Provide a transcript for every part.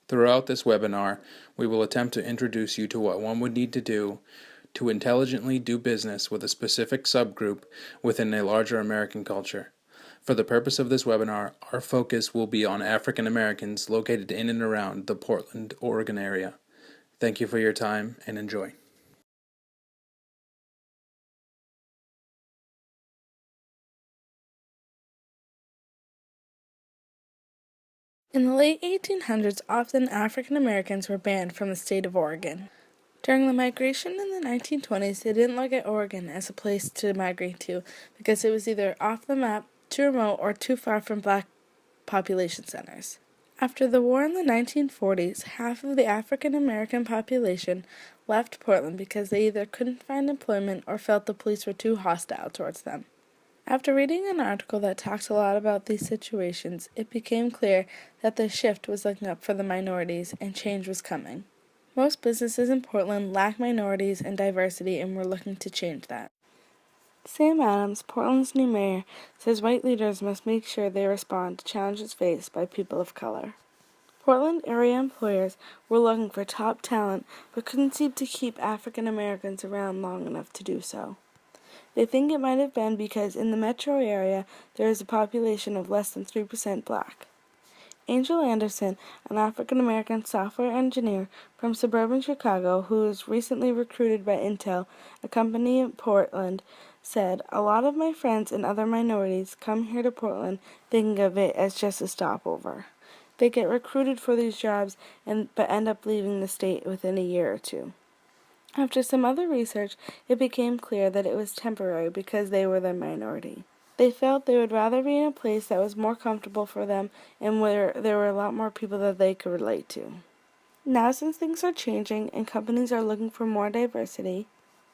Throughout this webinar, we will attempt to introduce you to what one would need to do to intelligently do business with a specific subgroup within a larger American culture. For the purpose of this webinar, our focus will be on African Americans located in and around the Portland, Oregon area. Thank you for your time and enjoy. In the late 1800s, often African Americans were banned from the state of Oregon. During the migration in the 1920s, they didn't look at Oregon as a place to migrate to because it was either off the map, too remote, or too far from black population centers. After the war in the 1940s, half of the African American population left Portland because they either couldn't find employment or felt the police were too hostile towards them. After reading an article that talks a lot about these situations, it became clear that the shift was looking up for the minorities and change was coming. Most businesses in Portland lack minorities and diversity, and we're looking to change that. Sam Adams, Portland's new mayor, says white leaders must make sure they respond to challenges faced by people of color. Portland area employers were looking for top talent but couldn't seem to keep African Americans around long enough to do so. They think it might have been because in the metro area there is a population of less than 3% black. Angel Anderson, an African American software engineer from suburban Chicago who was recently recruited by Intel, a company in Portland, said, "A lot of my friends and other minorities come here to Portland thinking of it as just a stopover. They get recruited for these jobs but end up leaving the state within a year or two." After some other research, it became clear that it was temporary because they were the minority. They felt they would rather be in a place that was more comfortable for them and where there were a lot more people that they could relate to. Now, since things are changing and companies are looking for more diversity,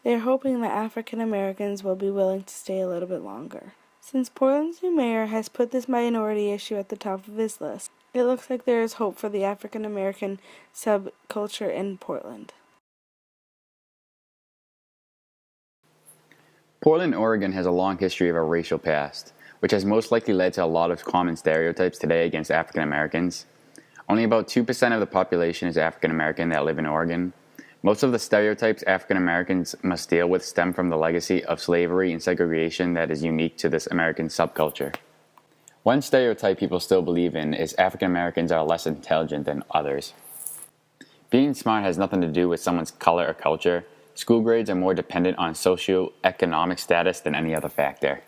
they are hoping that African Americans will be willing to stay a little bit longer. Since Portland's new mayor has put this minority issue at the top of his list, it looks like there is hope for the African American subculture in Portland. Portland, Oregon has a long history of a racial past, which has most likely led to a lot of common stereotypes today against African Americans. Only about 2% of the population is African American that live in Oregon. Most of the stereotypes African Americans must deal with stem from the legacy of slavery and segregation that is unique to this American subculture. One stereotype people still believe in is African Americans are less intelligent than others. Being smart has nothing to do with someone's color or culture. School grades are more dependent on socioeconomic status than any other factor.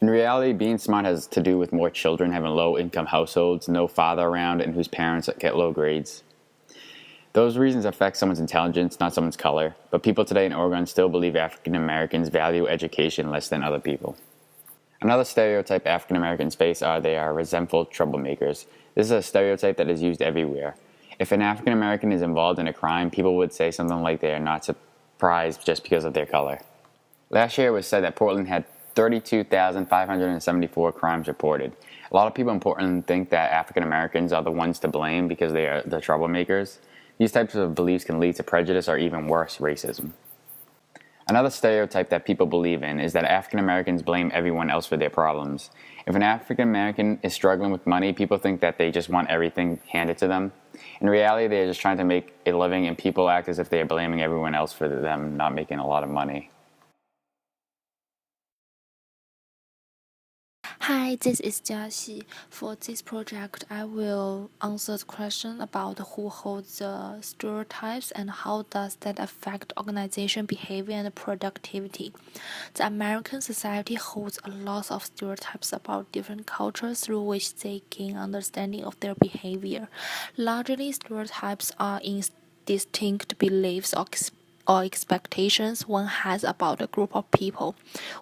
In reality, being smart has to do with more children having low-income households, no father around, and whose parents get low grades. Those reasons affect someone's intelligence, not someone's color, but people today in Oregon still believe African Americans value education less than other people. Another stereotype African Americans face are they are resentful troublemakers. This is a stereotype that is used everywhere. If an African American is involved in a crime, people would say something like they are not surprised just because of their color. Last year it was said that Portland had 32,574 crimes reported. A lot of people in Portland think that African Americans are the ones to blame because they are the troublemakers. These types of beliefs can lead to prejudice or even worse, racism. Another stereotype that people believe in is that African Americans blame everyone else for their problems. If an African American is struggling with money, people think that they just want everything handed to them. In reality, they are just trying to make a living, and people act as if they are blaming everyone else for them not making a lot of money. Hi, this is Jiaxi. For this project, I will answer the question about who holds the stereotypes and how does that affect organization behavior and productivity. The American society holds a lot of stereotypes about different cultures through which they gain understanding of their behavior. Largely, stereotypes are distinct beliefs or expectations one has about a group of people,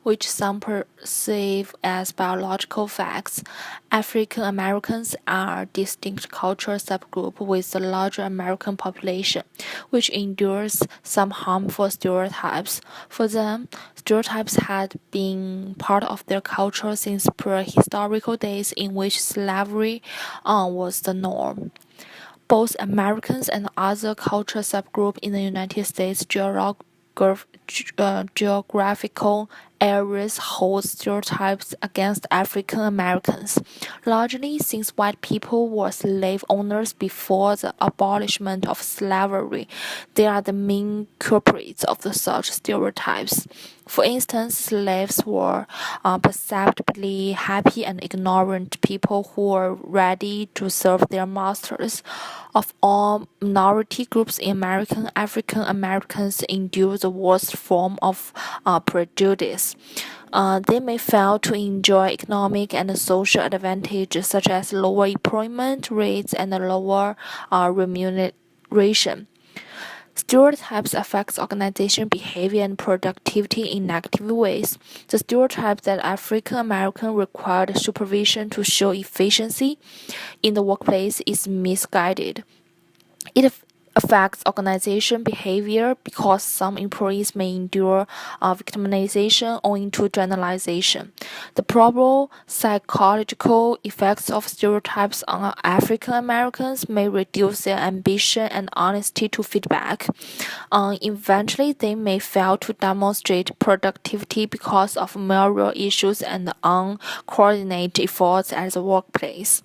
which some perceive as biological facts. African Americans are a distinct cultural subgroup with the larger American population, which endures some harmful stereotypes. For them, stereotypes had been part of their culture since prehistorical days in which slavery was the norm. Both Americans and other cultural subgroups in the United States geographical areas hold stereotypes against African Americans, largely since white people were slave owners before the abolishment of slavery. They are the main culprits of such stereotypes. For instance, slaves were perceptibly happy and ignorant people who were ready to serve their masters. Of all minority groups in America, African Americans endure the worst form of prejudice. They may fail to enjoy economic and social advantages such as lower employment rates and lower remuneration. Stereotypes affect organization behavior and productivity in negative ways. The stereotype that African Americans required supervision to show efficiency in the workplace is misguided. It affects organization behavior because some employees may endure victimization owing to generalization. The probable psychological effects of stereotypes on African Americans may reduce their ambition and honesty to feedback. Eventually, they may fail to demonstrate productivity because of moral issues and uncoordinated efforts at the workplace.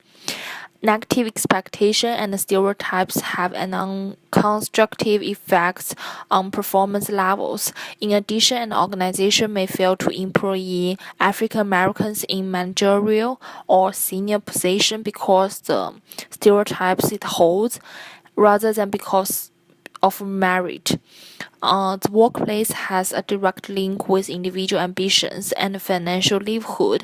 Negative expectation and stereotypes have an unconstructive effects on performance levels. In addition, an organization may fail to employ African Americans in managerial or senior positions because the stereotypes it holds, rather than because of merit. The workplace has a direct link with individual ambitions and financial livelihood,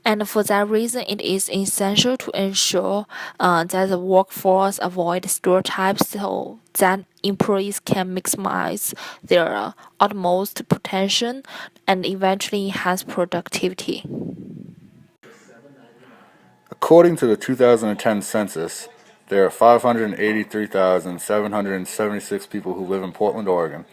and for that reason, it is essential to ensure that the workforce avoid stereotypes so that employees can maximize their utmost potential and eventually enhance productivity. According to the 2010 census, there are 583,776 people who live in Portland, Oregon.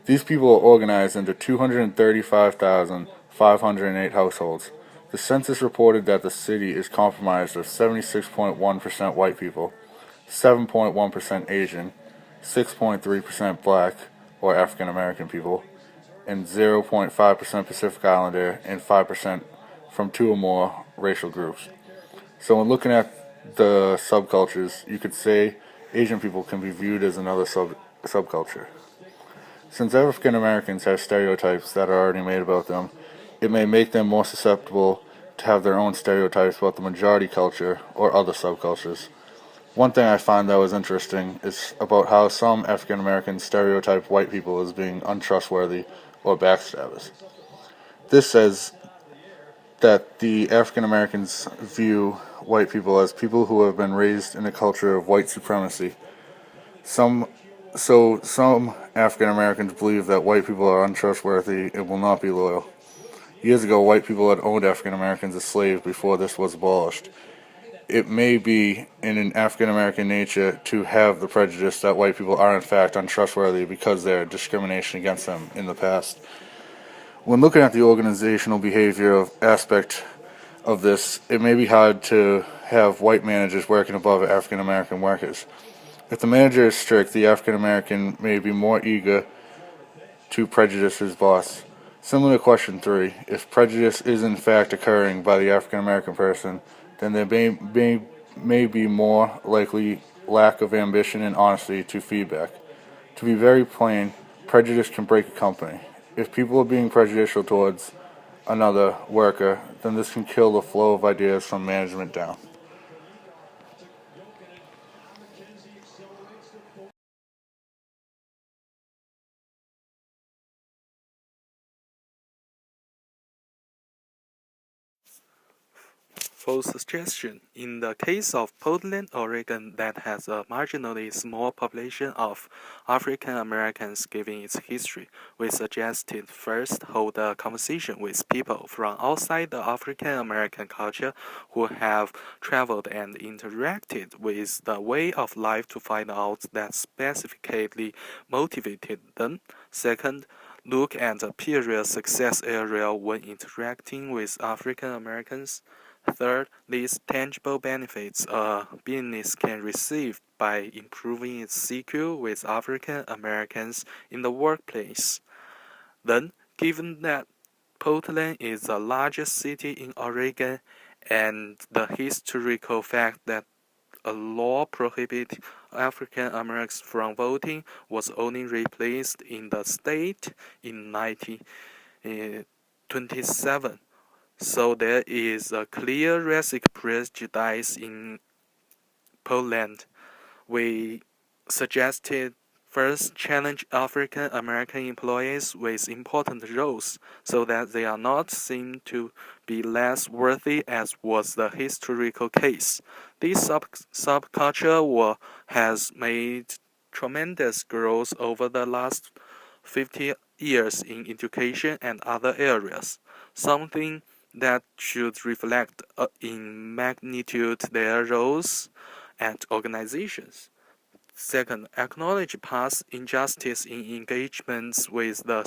These people are organized into 235,508 households. The census reported that the city is comprised of 76.1% white people, 7.1% Asian, 6.3% black or African American people, and 0.5% Pacific Islander and 5% from two or more racial groups. So when looking at the subcultures, you could say Asian people can be viewed as another subculture. Since African Americans have stereotypes that are already made about them, it may make them more susceptible to have their own stereotypes about the majority culture or other subcultures. One thing I find that was interesting is about how some African Americans stereotype white people as being untrustworthy or backstabbers. This says that the African Americans view white people as people who have been raised in a culture of white supremacy. Some African Americans believe that white people are untrustworthy and will not be loyal. Years ago, white people had owned African Americans as slaves before this was abolished. It may be in an African American nature to have the prejudice that white people are in fact untrustworthy because there are discrimination against them in the past. When looking at the organizational behavior aspect of this, it may be hard to have white managers working above African American workers. If the manager is strict, the African American may be more eager to prejudice his boss. Similar to question 3, if prejudice is in fact occurring by the African American person, then there may be more likely lack of ambition and honesty to feedback. To be very plain, prejudice can break a company. If people are being prejudicial towards another worker, then this can kill the flow of ideas from management down. For suggestion, in the case of Portland, Oregon, that has a marginally small population of African Americans given its history, we suggested first hold a conversation with people from outside the African American culture who have traveled and interacted with the way of life to find out that specifically motivated them. Second, look at the period success area when interacting with African Americans. Third, these tangible benefits a business can receive by improving its CQ with African Americans in the workplace. Then, given that Portland is the largest city in Oregon, and the historical fact that a law prohibiting African Americans from voting was only replaced in the state in 1927. So there is a clear racial prejudice in Poland. We suggested first challenge African American employees with important roles so that they are not seen to be less worthy, as was the historical case. This subculture has made tremendous growth over the last 50 years in education and other areas, something that should reflect in magnitude their roles and organizations. Second, acknowledge past injustice in engagements with the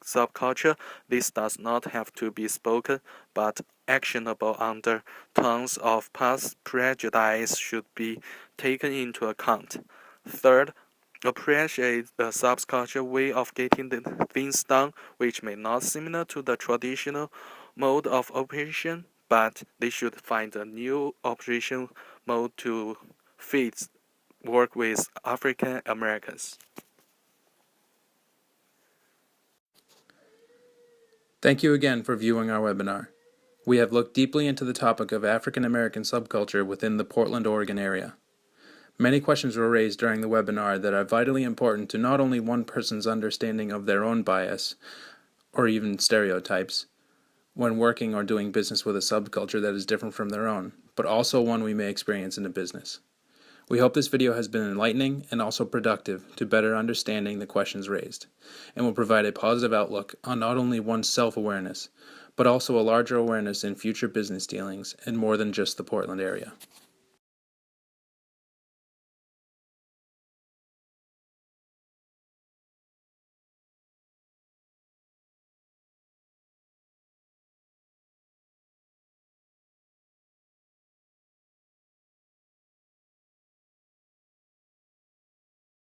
subculture. This does not have to be spoken, but actionable undertones of past prejudice should be taken into account. Third, appreciate the subculture way of getting the things done, which may not similar to the traditional mode of operation, but they should find a new operation mode to fit work with African Americans. Thank you again for viewing our webinar. We have looked deeply into the topic of African American subculture within the Portland, Oregon area. Many questions were raised during the webinar that are vitally important to not only one person's understanding of their own bias, or even stereotypes, when working or doing business with a subculture that is different from their own, but also one we may experience in a business. We hope this video has been enlightening and also productive to better understanding the questions raised, and will provide a positive outlook on not only one's self-awareness, but also a larger awareness in future business dealings in more than just the Portland area.